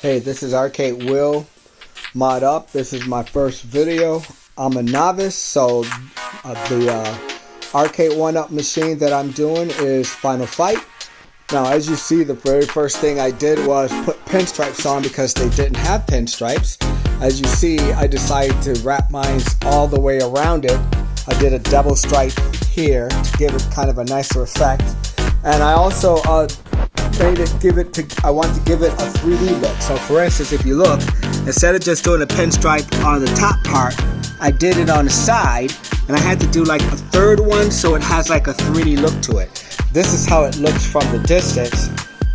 Hey, this is Arcade Will Mod Up. This is my first video. I'm a novice, so the Arcade 1-Up machine that I'm doing is Final Fight. Now, as you see, the very first thing I did was put pinstripes on because they didn't have pinstripes. As you see, I decided to wrap mine all the way around it. I did a double stripe here to give it kind of a nicer effect. And I also I wanted to give it a 3D look. So for instance, if you look, instead of just doing a pinstripe on the top part, I did it on the side, and I had to do like a third one so it has like a 3D look to it. This is how it looks from the distance.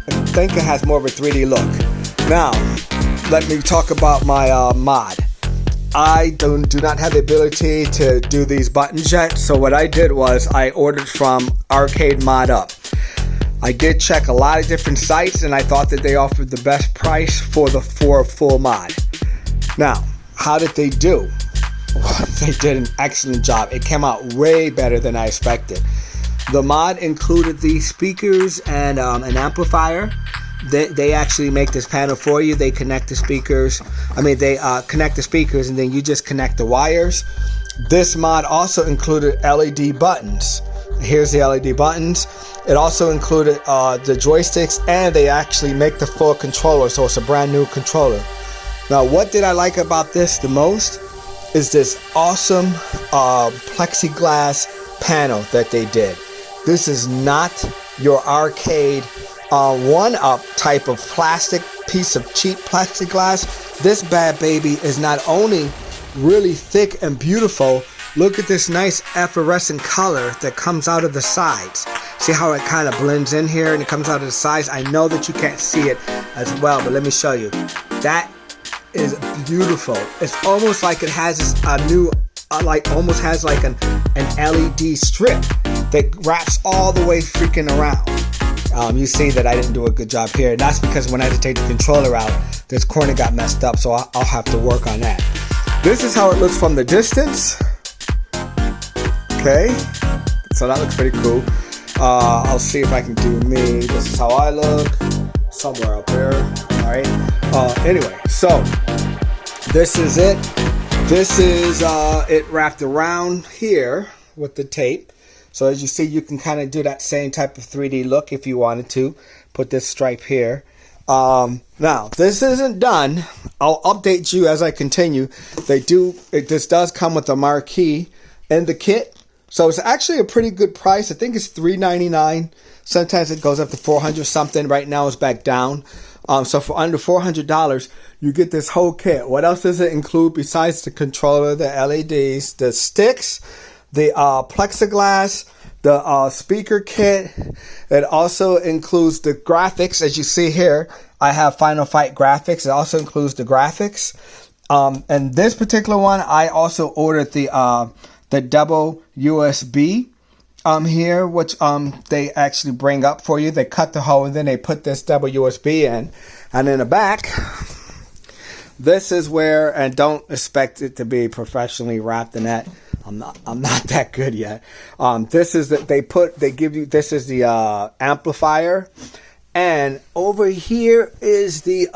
I think it has more of a 3D look. Now, let me talk about my mod. I do not have the ability to do these buttons yet, so what I did was I ordered from Arcade Mod Up. I did check a lot of different sites, and I thought that they offered the best price for a full mod. Now, how did they do? They did an excellent job. It came out way better than I expected. The mod included these speakers and an amplifier. They actually make this panel for you. They connect the speakers. They connect the speakers, and then you just connect the wires. This mod also included LED buttons. Here's the LED buttons. It also included the joysticks, and they actually make the full controller, so it's a brand new controller. Now, what did I like about this the most is this awesome plexiglass panel that they did. This is not your arcade 1-Up type of plastic piece of cheap plexiglass. This bad baby is not only really thick and beautiful, look at this nice effervescent color that comes out of the sides. See how it kind of blends in here and it comes out of the sides? I know that you can't see it as well, but let me show you. That is beautiful. It's almost like it has a new, almost has like an LED strip that wraps all the way freaking around. You see that I didn't do a good job here, and that's because when I had to take the controller out, this corner got messed up, so I'll have to work on that. This is how it looks from the distance. Okay, so that looks pretty cool. I'll see if I can do me. This is how I look, somewhere up there. All right. Anyway, so this is it. This is it wrapped around here with the tape. So as you see, you can kind of do that same type of 3D look if you wanted to. Put this stripe here. Now, this isn't done. I'll update you as I continue. This does come with a marquee in the kit. So it's actually a pretty good price. I think it's $3.99. Sometimes it goes up to $400 something. Right now it's back down. So for under $400, you get this whole kit. What else does it include besides the controller, the LEDs, the sticks, the plexiglass, the speaker kit? It also includes the graphics. As you see here, I have Final Fight graphics. It also includes the graphics. And this particular one, I also ordered the double USB here, which they actually bring up for you. They cut the hole and then they put this double USB in. And in the back, this is where, and don't expect it to be professionally wrapped in that. I'm not that good yet. This is that they give you. This is the amplifier, and over here is the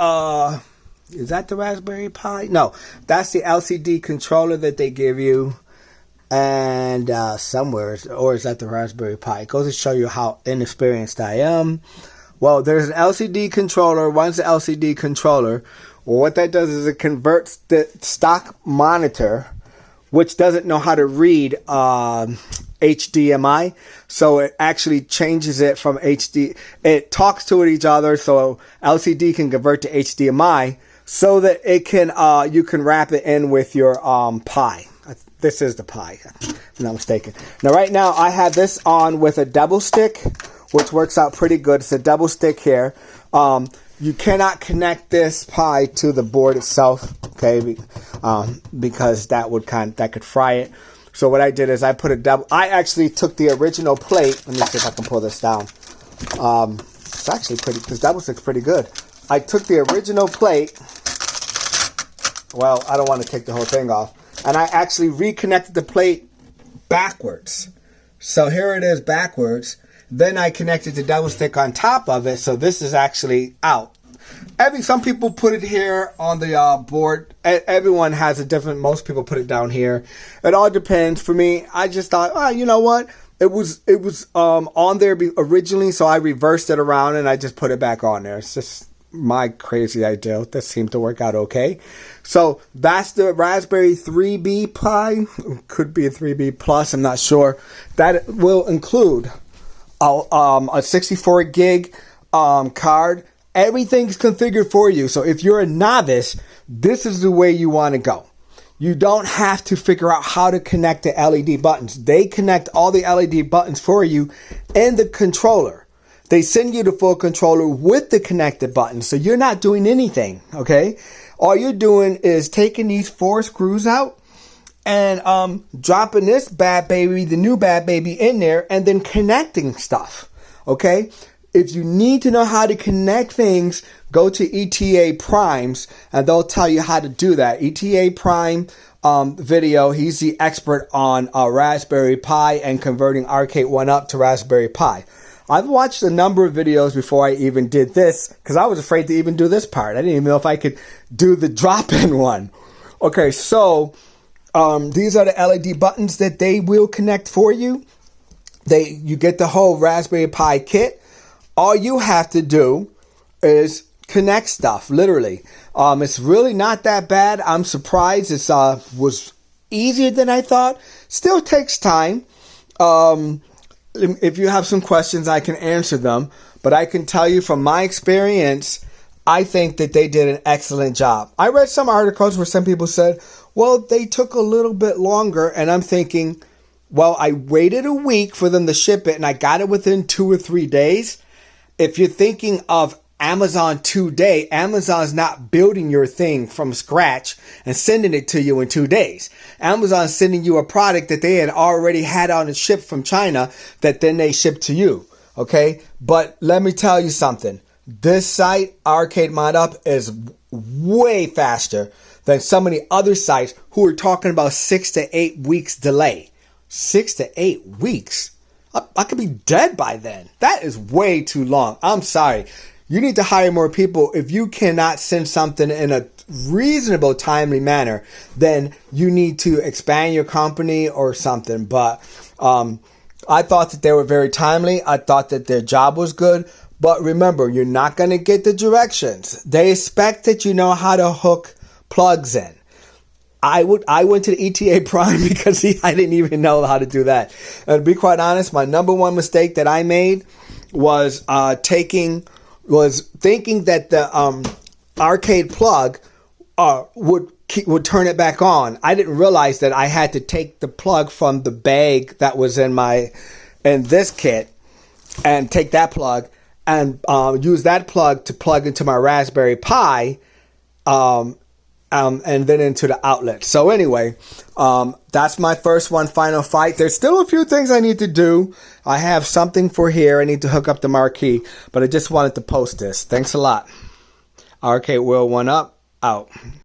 is that the Raspberry Pi? No, that's the LCD controller that they give you. And somewhere, or is that the Raspberry Pi? It goes to show you how inexperienced I am. Well, there's an LCD controller. One's an LCD controller. Well, what that does is it converts the stock monitor, which doesn't know how to read HDMI. So it actually changes it from HD. It talks to each other, so LCD can convert to HDMI so that it can you can wrap it in with your Pi. This is the Pi, if I'm not mistaken. Now, right now, I have this on with a double stick, which works out pretty good. It's a double stick here. You cannot connect this Pi to the board itself, okay? Because that could fry it. So what I did is I put a double. I actually took the original plate. Let me see if I can pull this down. It's actually pretty. This double stick's pretty good. I took the original plate. Well, I don't want to take the whole thing off. And I actually reconnected the plate backwards. So here it is backwards. Then I connected the double stick on top of it. So this is actually out. some people put it here on the board. Everyone has a different. Most people put it down here. It all depends. For me, I just thought, oh, you know what? It was on there originally, so I reversed it around and I just put it back on there. It's just my crazy idea. This seemed to work out okay. So that's the Raspberry 3B Pi. Could be a 3B Plus. I'm not sure. That will include a 64 gig card. Everything's configured for you. So if you're a novice, this is the way you want to go. You don't have to figure out how to connect the LED buttons. They connect all the LED buttons for you in the controller. They send you the full controller with the connected buttons. So you're not doing anything, okay? All you're doing is taking these 4 screws out and dropping this bad baby, the new bad baby in there, and then connecting stuff, okay? If you need to know how to connect things, go to ETA Primes and they'll tell you how to do that. ETA Prime video, he's the expert on Raspberry Pi and converting Arcade 1-Up to Raspberry Pi. I've watched a number of videos before I even did this because I was afraid to even do this part. I didn't even know if I could do the drop-in one. Okay, so these are the LED buttons that they will connect for you. You get the whole Raspberry Pi kit. All you have to do is connect stuff, literally. It's really not that bad. I'm surprised it was easier than I thought. Still takes time. If you have some questions, I can answer them. But I can tell you from my experience, I think that they did an excellent job. I read some articles where some people said, well, they took a little bit longer. And I'm thinking, well, I waited a week for them to ship it and I got it within 2 or 3 days. If you're thinking of Amazon today, Amazon's not building your thing from scratch and sending it to you in 2 days. Amazon's sending you a product that they had already had on a ship from China that then they ship to you. Okay? But let me tell you something. This site, Arcade 1-Up, is way faster than some of the other sites who are talking about 6 to 8 weeks delay. 6 to 8 weeks? I could be dead by then. That is way too long. I'm sorry. You need to hire more people. If you cannot send something in a reasonable, timely manner, then you need to expand your company or something. But I thought that they were very timely. I thought that their job was good. But remember, you're not going to get the directions. They expect that you know how to hook plugs in. I went to the ETA Prime because I didn't even know how to do that. And to be quite honest, my number one mistake that I made was thinking that the arcade plug would turn it back on. I didn't realize that I had to take the plug from the bag that was in this kit and take that plug and use that plug to plug into my Raspberry Pi. And then into the outlet. So anyway, that's my first one, Final Fight. There's still a few things I need to do. I have something for here. I need to hook up the marquee, but I just wanted to post this. Thanks a lot. Arcade World 1-Up, out.